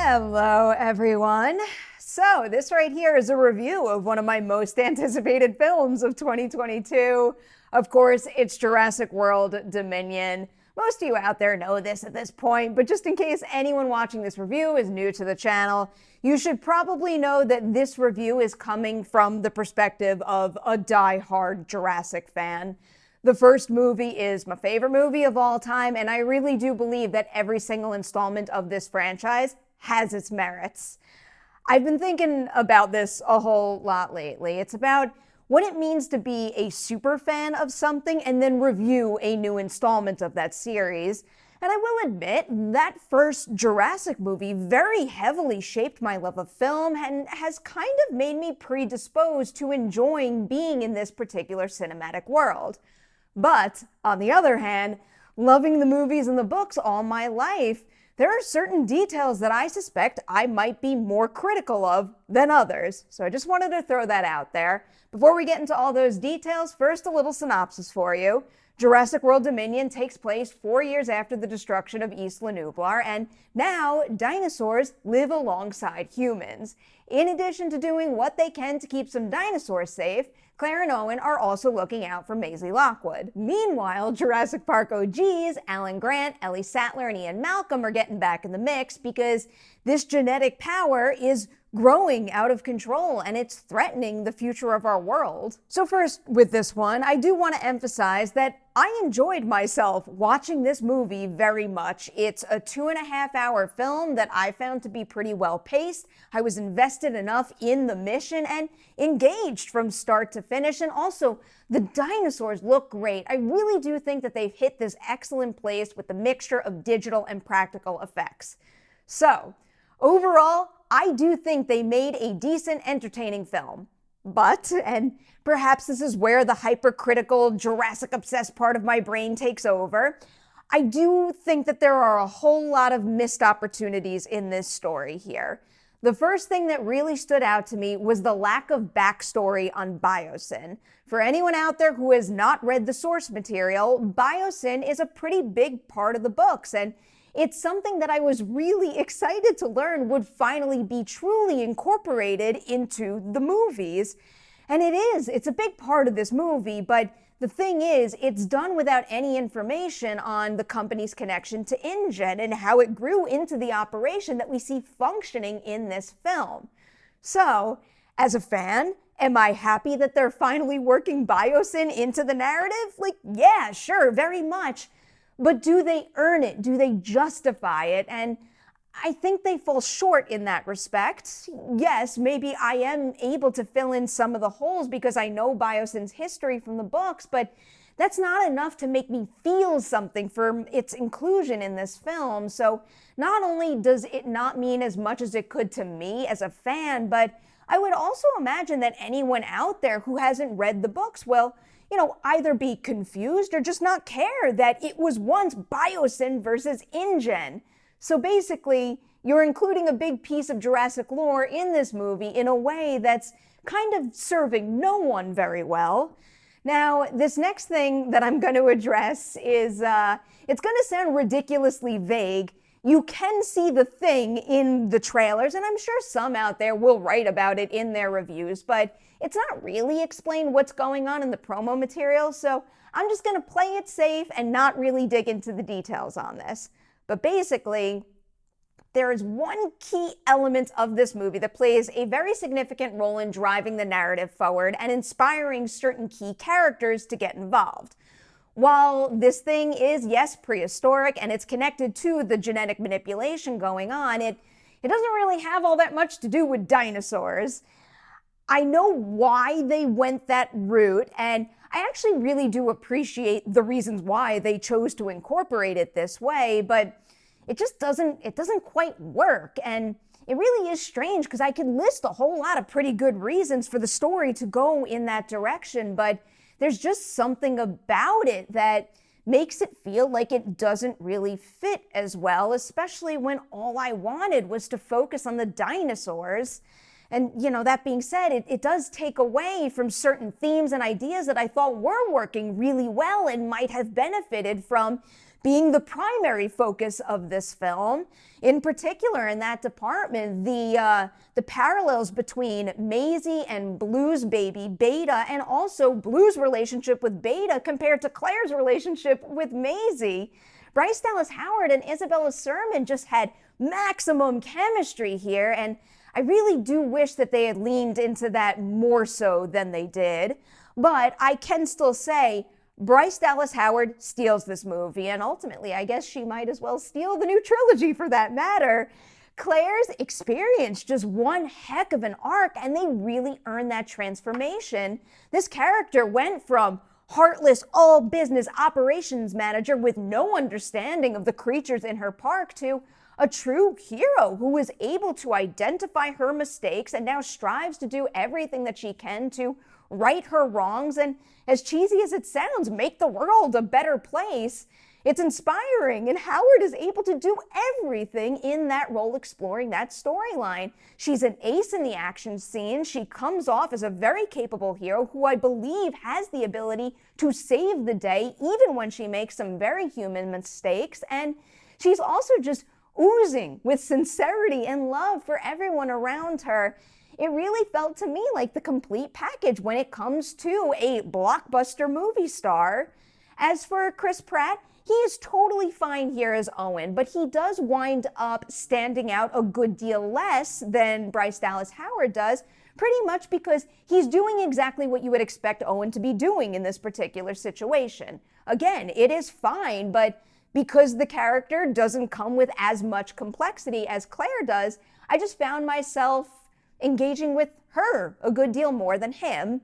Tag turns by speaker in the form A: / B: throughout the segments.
A: Hello, everyone. So this right here is a review of one of my most anticipated films of 2022. Of course, it's Jurassic World Dominion. Most of you out there know this at this point, but just in case anyone watching this review is new to the channel, you should probably know that this review is coming from the perspective of a die-hard Jurassic fan. The first movie is my favorite movie of all time, and I really do believe that every single installment of this franchise has its merits. I've been thinking about this a whole lot lately. It's about what it means to be a super fan of something and then review a new installment of that series. And I will admit, that first Jurassic movie very heavily shaped my love of film and has kind of made me predisposed to enjoying being in this particular cinematic world. But, on the other hand, loving the movies and the books all my life, there are certain details that I suspect I might be more critical of than others. So I just wanted to throw that out there. Before we get into all those details, first a little synopsis for you. Jurassic World Dominion takes place 4 years after the destruction of Isla Nublar, and now dinosaurs live alongside humans. In addition to doing what they can to keep some dinosaurs safe, Claire and Owen are also looking out for Maisie Lockwood. Meanwhile, Jurassic Park OGs, Alan Grant, Ellie Sattler, and Ian Malcolm are getting back in the mix because this genetic power is growing out of control and it's threatening the future of our world. So first, with this one, I do want to emphasize that I enjoyed myself watching this movie very much. It's a 2.5-hour film that I found to be pretty well paced. I was invested enough in the mission and engaged from start to finish. And also, the dinosaurs look great. I really do think that they've hit this excellent place with the mixture of digital and practical effects. So, overall, I do think they made a decent, entertaining film. But, and perhaps this is where the hypercritical, Jurassic-obsessed part of my brain takes over, I do think that there are a whole lot of missed opportunities in this story here. The first thing that really stood out to me was the lack of backstory on Biosin. For anyone out there who has not read the source material, Biosin is a pretty big part of the books, and it's something that I was really excited to learn would finally be truly incorporated into the movies. And it's a big part of this movie, but the thing is, it's done without any information on the company's connection to InGen and how it grew into the operation that we see functioning in this film. So, as a fan, am I happy that they're finally working Biosin into the narrative? Like, yeah, sure, very much. But do they earn it? Do they justify it? And I think they fall short in that respect. Yes, maybe I am able to fill in some of the holes because I know Biosin's history from the books, but that's not enough to make me feel something for its inclusion in this film. So not only does it not mean as much as it could to me as a fan, but I would also imagine that anyone out there who hasn't read the books will either be confused or just not care that it was once Biosin versus InGen. So basically, you're including a big piece of Jurassic lore in this movie in a way that's kind of serving no one very well. Now, this next thing that I'm going to address is, it's going to sound ridiculously vague. You can see the thing in the trailers, and I'm sure some out there will write about it in their reviews, but it's not really explained what's going on in the promo material, so I'm just going to play it safe and not really dig into the details on this. But basically, there is one key element of this movie that plays a very significant role in driving the narrative forward and inspiring certain key characters to get involved. While this thing is, yes, prehistoric and it's connected to the genetic manipulation going on, it doesn't really have all that much to do with dinosaurs. I know why they went that route, and I actually really do appreciate the reasons why they chose to incorporate it this way, but it doesn't quite work, and it really is strange because I could list a whole lot of pretty good reasons for the story to go in that direction, but there's just something about it that makes it feel like it doesn't really fit as well, especially when all I wanted was to focus on the dinosaurs. And, that being said, it does take away from certain themes and ideas that I thought were working really well and might have benefited from being the primary focus of this film. In particular, in that department, the parallels between Maisie and Blue's baby, Beta, and also Blue's relationship with Beta compared to Claire's relationship with Maisie. Bryce Dallas Howard and Isabella Sermon just had maximum chemistry here, and I really do wish that they had leaned into that more so than they did. But I can still say Bryce Dallas Howard steals this movie, and ultimately I guess she might as well steal the new trilogy for that matter. Claire's experienced just one heck of an arc, and they really earned that transformation. This character went from heartless, all-business operations manager with no understanding of the creatures in her park to a true hero who was able to identify her mistakes and now strives to do everything that she can to right her wrongs and, as cheesy as it sounds, make the world a better place. It's inspiring, and Howard is able to do everything in that role, exploring that storyline. She's an ace in the action scene. She comes off as a very capable hero who I believe has the ability to save the day even when she makes some very human mistakes, and she's also just oozing with sincerity and love for everyone around her. It really felt to me like the complete package when it comes to a blockbuster movie star. As for Chris Pratt, he is totally fine here as Owen, but he does wind up standing out a good deal less than Bryce Dallas Howard does, pretty much because he's doing exactly what you would expect Owen to be doing in this particular situation. Again, it is fine, but because the character doesn't come with as much complexity as Claire does, I just found myself engaging with her a good deal more than him.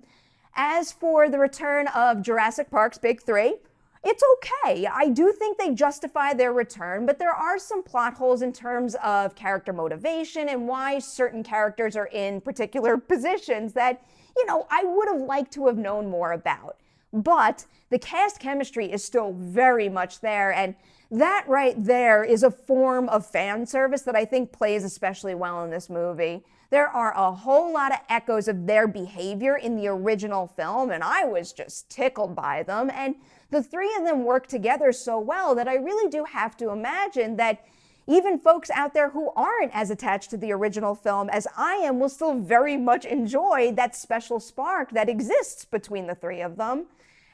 A: As for the return of Jurassic Park's Big Three, it's okay. I do think they justify their return, but there are some plot holes in terms of character motivation and why certain characters are in particular positions that, I would have liked to have known more about. But the cast chemistry is still very much there, and that right there is a form of fan service that I think plays especially well in this movie. There are a whole lot of echoes of their behavior in the original film, and I was just tickled by them, and the three of them work together so well that I really do have to imagine that even folks out there who aren't as attached to the original film as I am will still very much enjoy that special spark that exists between the three of them.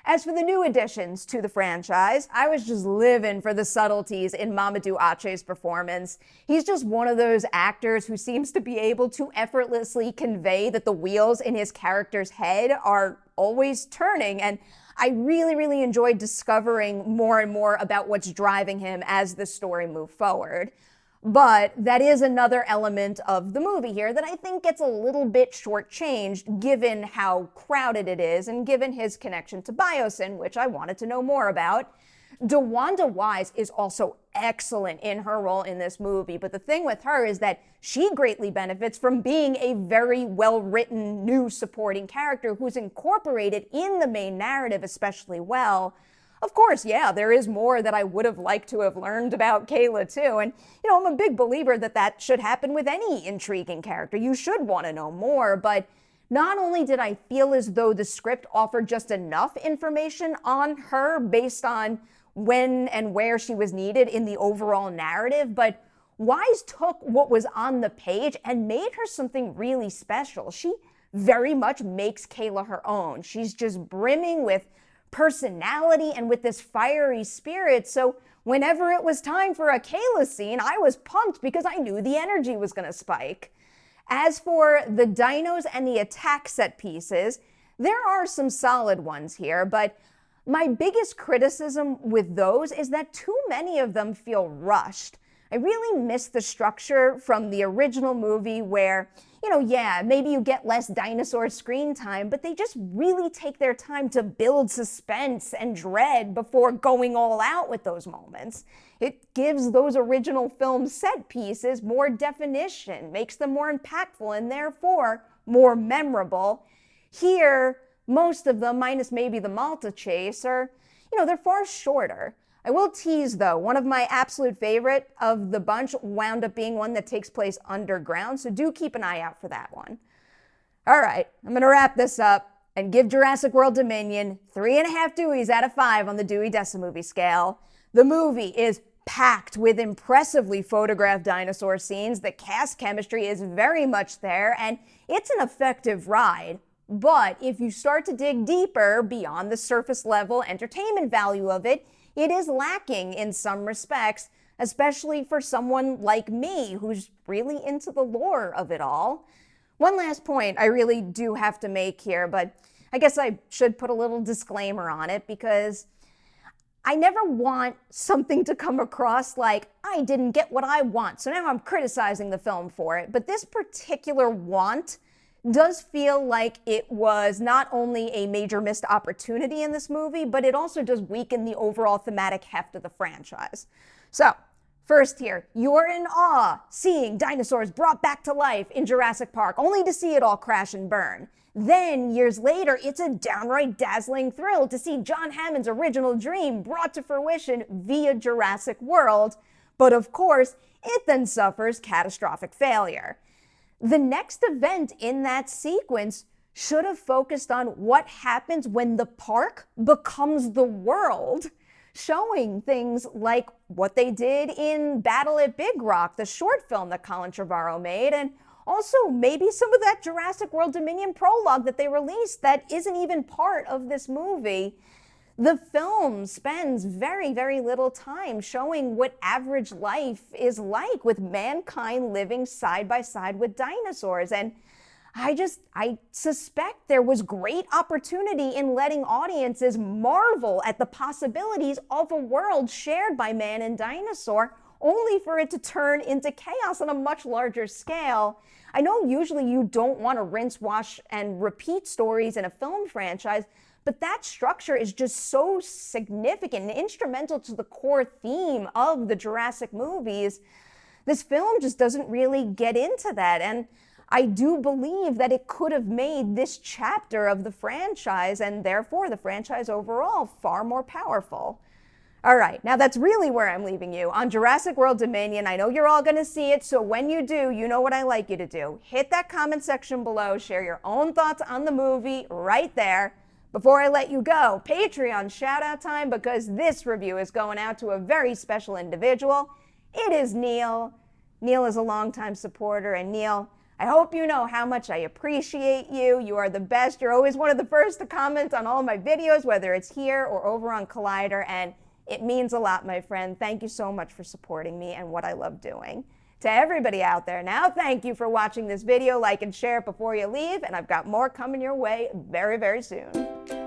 A: As for the new additions to the franchise, I was just living for the subtleties in Mamadou Ache's performance. He's just one of those actors who seems to be able to effortlessly convey that the wheels in his character's head are always turning, and I really enjoyed discovering more and more about what's driving him as the story moved forward. But that is another element of the movie here that I think gets a little bit shortchanged given how crowded it is and given his connection to Biosin, which I wanted to know more about. DeWanda Wise is also excellent in her role in this movie, but the thing with her is that she greatly benefits from being a very well-written new supporting character who's incorporated in the main narrative especially well. Of course, yeah, there is more that I would have liked to have learned about Kayla too, and I'm a big believer that that should happen with any intriguing character. You should want to know more, but not only did I feel as though the script offered just enough information on her based on when and where she was needed in the overall narrative, but Wise took what was on the page and made her something really special. She very much makes Kayla her own. She's just brimming with personality and with this fiery spirit, so whenever it was time for a Kayla scene, I was pumped because I knew the energy was going to spike. As for the dinos and the attack set pieces, there are some solid ones here, but my biggest criticism with those is that too many of them feel rushed. I really miss the structure from the original movie where, yeah, maybe you get less dinosaur screen time, but they just really take their time to build suspense and dread before going all out with those moments. It gives those original film set pieces more definition, makes them more impactful, and therefore more memorable. Here, most of them, minus maybe the Malta chase, are, they're far shorter. I will tease, though, one of my absolute favorite of the bunch wound up being one that takes place underground, so do keep an eye out for that one. All right, I'm gonna wrap this up and give Jurassic World Dominion 3.5 Deweys out of 5 on the Dewey Decimovie scale. The movie is packed with impressively photographed dinosaur scenes. The cast chemistry is very much there, and it's an effective ride. But if you start to dig deeper beyond the surface level entertainment value of it, it is lacking in some respects, especially for someone like me who's really into the lore of it all. One last point I really do have to make here, but I guess I should put a little disclaimer on it because I never want something to come across like I didn't get what I want, so now I'm criticizing the film for it. But this particular want does feel like it was not only a major missed opportunity in this movie, but it also does weaken the overall thematic heft of the franchise. So, first here, you're in awe seeing dinosaurs brought back to life in Jurassic Park, only to see it all crash and burn. Then, years later, it's a downright dazzling thrill to see John Hammond's original dream brought to fruition via Jurassic World. But of course, it then suffers catastrophic failure. The next event in that sequence should have focused on what happens when the park becomes the world, showing things like what they did in Battle at Big Rock, the short film that Colin Trevorrow made, and also maybe some of that Jurassic World Dominion prologue that they released that isn't even part of this movie. The film spends very, very little time showing what average life is like with mankind living side by side with dinosaurs. And I suspect there was great opportunity in letting audiences marvel at the possibilities of a world shared by man and dinosaur, only for it to turn into chaos on a much larger scale. I know usually you don't want to rinse, wash, and repeat stories in a film franchise, but that structure is just so significant and instrumental to the core theme of the Jurassic movies. This film just doesn't really get into that, and I do believe that it could have made this chapter of the franchise, and therefore the franchise overall, far more powerful. All right, now that's really where I'm leaving you. On Jurassic World Dominion, I know you're all gonna see it, so when you do, you know what I like you to do. Hit that comment section below, share your own thoughts on the movie right there. Before I let you go, Patreon shout out time, because this review is going out to a very special individual. It is Neill. Neill is a longtime supporter, and Neill, I hope you know how much I appreciate you. You are the best. You're always one of the first to comment on all my videos, whether it's here or over on Collider, and it means a lot, my friend. Thank you so much for supporting me and what I love doing. To everybody out there now, thank you for watching this video. Like and share it before you leave, and I've got more coming your way very, very soon.